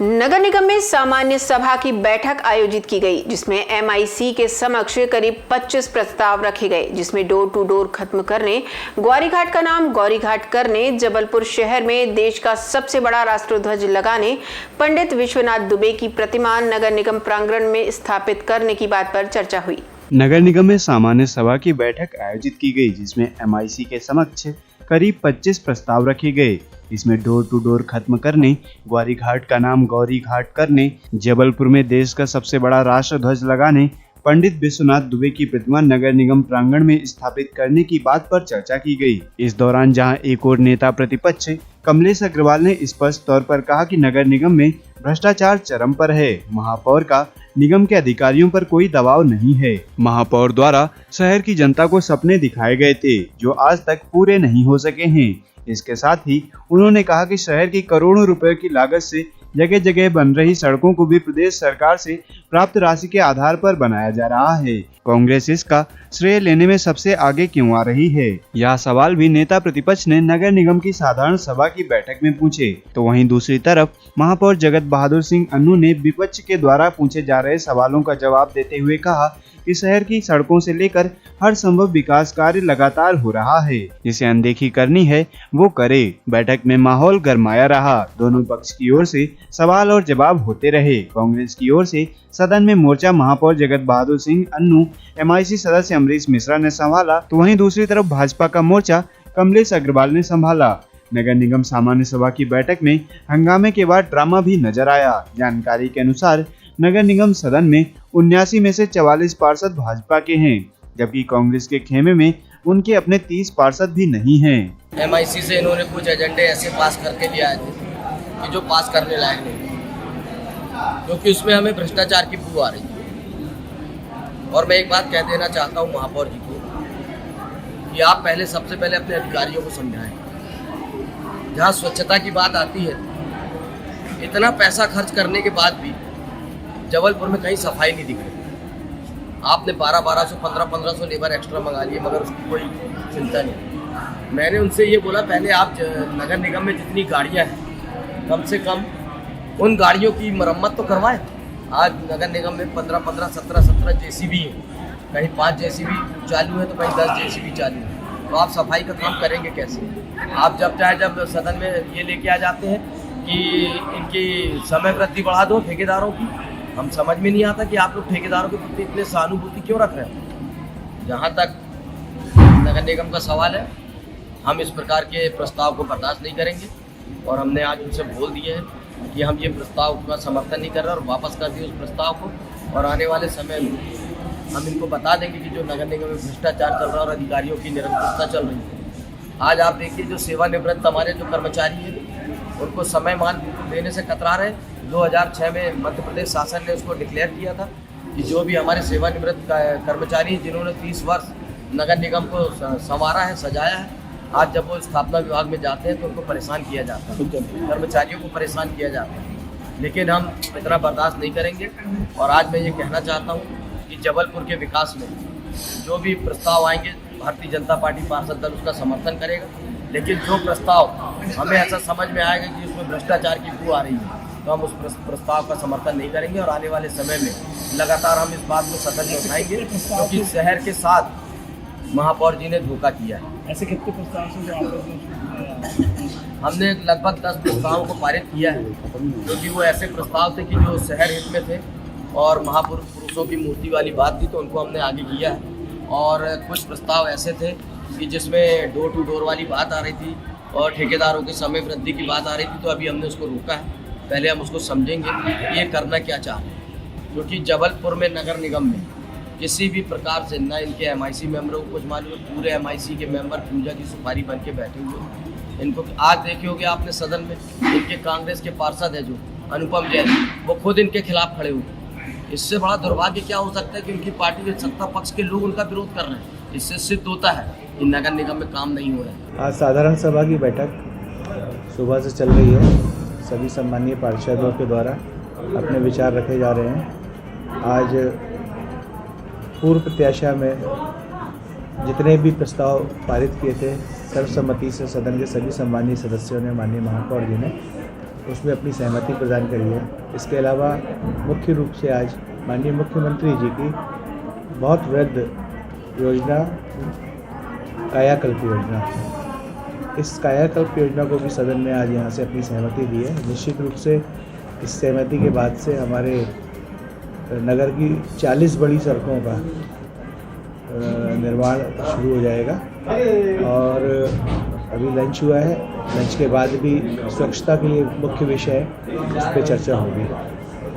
नगर निगम में सामान्य सभा की बैठक आयोजित की गई, जिसमें एमआईसी के समक्ष करीब 25 प्रस्ताव रखे गए, जिसमें डोर टू डोर खत्म करने, ग्वारीघाट का नाम गौरीघाट करने, जबलपुर शहर में देश का सबसे बड़ा राष्ट्रध्वज लगाने, पंडित विश्वनाथ दुबे की प्रतिमा नगर निगम प्रांगण में स्थापित करने की बात पर चर्चा हुई। नगर निगम में सामान्य सभा की बैठक आयोजित की गई, जिसमें एमआईसी के समक्ष करीब 25 प्रस्ताव रखे गए। इसमें डोर टू डोर खत्म करने, ग्वारीघाट का नाम गौरीघाट करने, जबलपुर में देश का सबसे बड़ा राष्ट्रध्वज लगाने, पंडित विश्वनाथ दुबे की प्रतिमा नगर निगम प्रांगण में स्थापित करने की बात पर चर्चा की गई। इस दौरान जहां एक और नेता प्रतिपक्ष कमलेश अग्रवाल ने स्पष्ट तौर पर कहा कि नगर निगम में भ्रष्टाचार चरम पर है। महापौर का निगम के अधिकारियों पर कोई दबाव नहीं है। महापौर द्वारा शहर की जनता को सपने दिखाए गए थे जो आज तक पूरे नहीं हो सके हैं। इसके साथ ही उन्होंने कहा कि शहर की करोड़ों रुपए की लागत से जगह जगह बन रही सड़कों को भी प्रदेश सरकार से प्राप्त राशि के आधार पर बनाया जा रहा है। कांग्रेस इसका श्रेय लेने में सबसे आगे क्यों आ रही है? यह सवाल भी नेता प्रतिपक्ष ने नगर निगम की साधारण सभा की बैठक में पूछे। तो वहीं दूसरी तरफ महापौर जगत बहादुर सिंह अन्नू ने विपक्ष के द्वारा पूछे जा रहे सवालों का जवाब देते हुए कहा कि शहर की सड़कों से लेकर हर संभव विकास कार्य लगातार हो रहा है, जिसे अनदेखी करनी है वो करे। बैठक में माहौल गरमाया रहा। दोनों पक्ष की ओर से सवाल और जवाब होते रहे। कांग्रेस की ओर से सदन में मोर्चा महापौर जगत बहादुर सिंह अन्नू, एमआईसी सदस्य अमरीश मिश्रा ने संभाला, तो वहीं दूसरी तरफ भाजपा का मोर्चा कमलेश अग्रवाल ने संभाला। नगर निगम सामान्य सभा की बैठक में हंगामे के बाद ड्रामा भी नजर आया। जानकारी के अनुसार नगर निगम सदन में 79 में से 44 पार्षद भाजपा के हैं, जबकि कांग्रेस के खेमे में उनके अपने 30 पार्षद भी नहीं हैं। एमआईसी से इन्होंने कुछ एजेंडे ऐसे पास करके लिए आए थे कि जो पास करने लायक नहीं, क्योंकि उसमें हमें भ्रष्टाचार की बू आ रही है। और मैं एक बात कह देना चाहता हूँ महापौर जी को कि आप सबसे पहले अपने अधिकारियों को समझाएं। जहाँ स्वच्छता की बात आती है, इतना पैसा खर्च करने के बाद भी जबलपुर में कहीं सफाई नहीं दिख रही। आपने 1200 1500 लेबर एक्स्ट्रा मंगा लिए, मगर उसकी कोई चिंता नहीं। मैंने उनसे ये बोला, पहले आप नगर निगम में जितनी गाड़ियां हैं, कम से कम उन गाड़ियों की मरम्मत तो करवाएं। आज नगर निगम में 15 17 जेसीबी हैं, कहीं 5 जेसीबी चालू है तो कहीं 10 जेसीबी चालू है। तो आप सफाई का काम करेंगे कैसे? आप जब सदन में ये लेके आ जाते हैं कि इनकी समय वृद्धि बढ़ा दो ठेकेदारों की, हम समझ में नहीं आता कि आप लोग ठेकेदारों के प्रति इतने सहानुभूति क्यों रख रहे हैं। जहाँ तक नगर निगम का सवाल है, हम इस प्रकार के प्रस्ताव को बर्दाश्त नहीं करेंगे और हमने आज उनसे बोल दिए है कि हम ये प्रस्ताव का समर्थन नहीं कर रहे और वापस कर दिए उस प्रस्ताव को। और आने वाले समय में हम इनको बता देंगे कि जो नगर निगम में भ्रष्टाचार चल रहा है और अधिकारियों की निरंकुशता चल रही है। आज आप देखिए, जो सेवानिवृत्त हमारे जो कर्मचारी हैं, उनको समय मान देने से कतरा रहे। 2006 में मध्य प्रदेश शासन ने उसको डिक्लेयर किया था कि जो भी हमारे सेवानिवृत्त कर्मचारी जिन्होंने 30 वर्ष नगर निगम को संवारा है, सजाया है, आज जब वो स्थापना विभाग में जाते हैं तो उनको परेशान किया जाता है, कर्मचारियों को परेशान किया जाता है। लेकिन हम इतना बर्दाश्त नहीं करेंगे। और आज मैं ये कहना चाहता हूँ कि जबलपुर के विकास में जो भी प्रस्ताव आएंगे, भारतीय जनता पार्टी पार्षद दल उसका समर्थन करेगा। लेकिन जो प्रस्ताव हमें ऐसा समझ में आएगा कि उसमें भ्रष्टाचार की बू आ रही है, तो हम उस प्रस्ताव का समर्थन नहीं करेंगे। और आने वाले समय में लगातार हम इस बात को सदन में उठाएंगे, क्योंकि शहर के साथ महापौर जी ने धोखा किया है। ऐसे कितने प्रस्ताव हमने लगभग 10 प्रस्तावों को पारित किया है, क्योंकि वो ऐसे प्रस्ताव थे कि जो शहर हित में थे और महापुरुषों की मूर्ति वाली बात थी, तो उनको हमने आगे किया है। और कुछ प्रस्ताव ऐसे थे कि जिसमें डोर टू डोर वाली बात आ रही थी और ठेकेदारों की समय वृद्धि की बात आ रही थी, तो अभी हमने उसको रोका है। पहले हम उसको समझेंगे ये करना क्या चाह रहे हैं, क्योंकि जबलपुर में नगर निगम में किसी भी प्रकार से ना इनके एमआईसी मेंबरों को कुछ मालूम है। पूरे एमआईसी के मेंबर पूजा की सुपारी बन के बैठे हुए। इनको आज देखे होगे आपने सदन में, इनके कांग्रेस के पार्षद है जो अनुपम जैन, वो खुद इनके खिलाफ खड़े हुए। इससे बड़ा दुर्भाग्य क्या हो सकता है कि उनकी पार्टी के सत्ता पक्ष के लोग उनका विरोध कर रहे हैं। इससे सिद्ध होता है कि नगर निगम में काम नहीं हो रहा है। आज साधारण सभा की बैठक सुबह से चल रही है। सभी सम्मानीय पार्षदों के द्वारा अपने विचार रखे जा रहे हैं। आज पूर्व प्रत्याशा में जितने भी प्रस्ताव पारित किए थे, सर्वसम्मति से सदन के सभी सम्मानीय सदस्यों ने, माननीय महापौर जी ने उसमें अपनी सहमति प्रदान करी है। इसके अलावा मुख्य रूप से आज माननीय मुख्यमंत्री जी की बहुत वृहद योजना कायाकल्प योजना, इस कायाकल्प योजना को भी सदन में आज यहाँ से अपनी सहमति दी है। निश्चित रूप से इस सहमति के बाद से हमारे नगर की 40 बड़ी सड़कों का निर्माण शुरू हो जाएगा और अभी लंच हुआ है, लंच के बाद भी स्वच्छता के लिए मुख्य विषय इस पर चर्चा होगी।